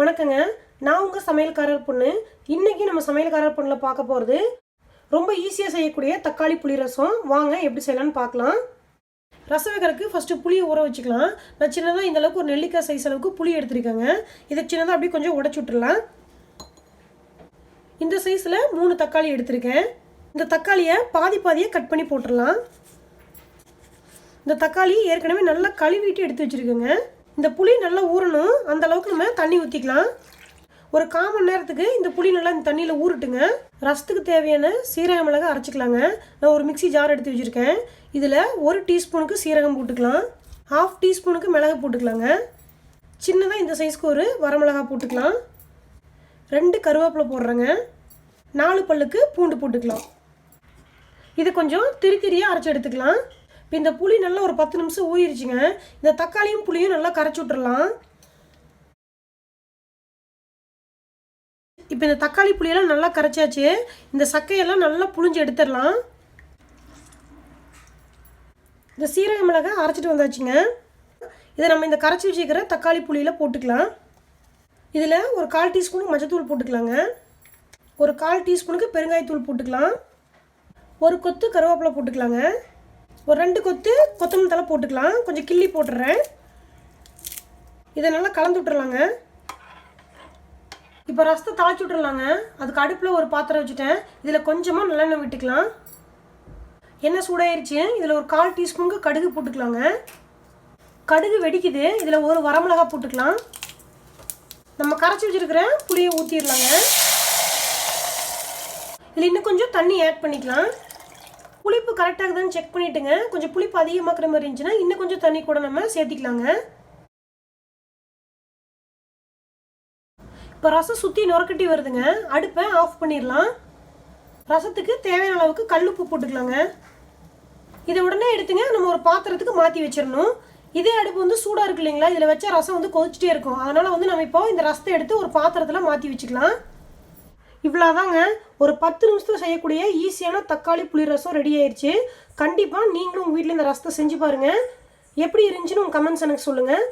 வணக்கங்க. நான் உங்கள் சமையல்காரர் பொண்ணு. இன்றைக்கி நம்ம சமையல்காரர் பொண்ணில் பார்க்க போகிறது ரொம்ப ஈஸியாக செய்யக்கூடிய தக்காளி புளி ரசம். வாங்க எப்படி செய்யலான்னு பார்க்கலாம். ரசம் வைக்கிறதுக்கு ஃபஸ்ட்டு புளியை ஊற வச்சுக்கலாம். நான் சின்னதாக இந்தளவுக்கு ஒரு நெல்லிக்காய் சைஸ் அளவுக்கு புளி எடுத்துருக்கேங்க. இதை சின்னதாக அப்படியே கொஞ்சம் உடச்சி விட்டுடலாம். இந்த சைஸில் 3 தக்காளி எடுத்திருக்கேன். இந்த தக்காளியை பாதியாக கட் பண்ணி போட்டுடலாம். இந்த தக்காளி ஏற்கனவே நல்லா கழுவிட்டு எடுத்து வச்சுருக்கேங்க. இந்த புளி நல்லா ஊறணும், அந்த அளவுக்கு நம்ம தண்ணி ஊற்றிக்கலாம். ஒரு 1/4 மணி நேரத்துக்கு இந்த புளி நல்லா இந்த தண்ணியில் ஊறட்டுங்க. ரசத்துக்கு தேவையான சீரக மிளகா அரைச்சிக்கலாங்க. நான் ஒரு மிக்சி ஜார் எடுத்து வச்சுருக்கேன். இதில் 1 டீஸ்பூனுக்கு சீரகம் போட்டுக்கலாம், 1/2 டீஸ்பூனுக்கு மிளகு போட்டுக்கலாங்க. சின்னதாக இந்த சைஸ்க்கு ஒரு வரமிளகா போட்டுக்கலாம். 2 கருவேப்பிலை போடுறேங்க. 4 பல்லுக்கு பூண்டு போட்டுக்கலாம். இதை கொஞ்சம் திரியாக அரைச்சி எடுத்துக்கலாம். இப்போ இந்த புளி நல்லா ஒரு 10 நிமிஷம் ஊறிடுச்சுங்க. இந்த தக்காளியும் புளியும் நல்லா கரைச்சி விட்டுறலாம். இப்போ இந்த தக்காளி புளியெல்லாம் நல்லா கரைச்சாச்சு. இந்த சக்கையெல்லாம் நல்லா புளிஞ்சு எடுத்துடலாம். இந்த சீரக மிளகாய் அரைச்சிட்டு வந்தாச்சுங்க. இதை நம்ம இந்த கரைச்சி வச்சுக்கிற தக்காளி புளியில் போட்டுக்கலாம். இதில் ஒரு 1/4 டீஸ்பூனுக்கு மஞ்சத்தூள் போட்டுக்கலாங்க. ஒரு 1/4 டீஸ்பூனுக்கு பெருங்காயத்தூள் போட்டுக்கலாம். ஒரு கொத்து கருவேப்பிலை போட்டுக்கலாங்க. ஒரு 2 கொத்து கொத்தமல்லி தழை போட்டுக்கலாம். கொஞ்சம் கிள்ளி போட்டுடுறேன். இதை நல்லா கலந்து விட்டுறலாங்க. இப்போ ரசத்தை தாளிச்சு விட்டுறலாங்க. அதுக்கு அடுப்பில் ஒரு பாத்திரம் வச்சுட்டேன். இதில் கொஞ்சமாக நல்லெண்ணெய் விட்டுக்கலாம். எண்ணெய் சூடாயிருச்சு. இதில் ஒரு 1/4 டீஸ்பூனுக்கு கடுகு போட்டுக்கலாங்க. கடுகு வெடிக்குது. இதில் ஒரு வரமிளகா போட்டுக்கலாம். நம்ம கரைச்சி வச்சுருக்கிற புளியை ஊற்றிடலாங்க. இதில் இன்னும் கொஞ்சம் தண்ணி ஆட் பண்ணிக்கலாம். புளிப்பு கரெக்டாக இருக்குதான்னு செக் பண்ணிவிட்டுங்க. கொஞ்சம் புளிப்பு அதிகமாக்குற மாதிரி இருந்துச்சுன்னா இன்னும் கொஞ்சம் தண்ணி கூட நம்ம சேர்த்திக்கலாங்க. இப்போ ரசம் சுற்றி நுரக்கட்டி வருதுங்க. அடுப்பை ஆஃப் பண்ணிடலாம். ரசத்துக்கு தேவையான அளவுக்கு கல்லுப்பு போட்டுக்கலாங்க. இதை உடனே எடுத்துங்க நம்ம ஒரு பாத்திரத்துக்கு மாற்றி வச்சிடணும். இதே அடுப்பு வந்து சூடாக இருக்கு இல்லைங்களா, இதில் வச்சா ரசம் வந்து கொதிச்சிட்டே இருக்கும். அதனால் வந்து நம்ம இப்போ இந்த ரசத்தை எடுத்து ஒரு பாத்திரத்தில் மாற்றி வச்சுக்கலாம். இவ்வளோதாங்க. ஒரு 10 நிமிஷத்தில் செய்யக்கூடிய ஈஸியான தக்காளி புளி ரசம் ரெடி ஆயிடுச்சு. கண்டிப்பாக நீங்களும் உங்கள் வீட்டில் இந்த ரசத்தை செஞ்சு பாருங்கள். எப்படி இருந்துச்சுன்னு உங்கள் கமெண்ட்ஸ் எனக்கு சொல்லுங்கள்.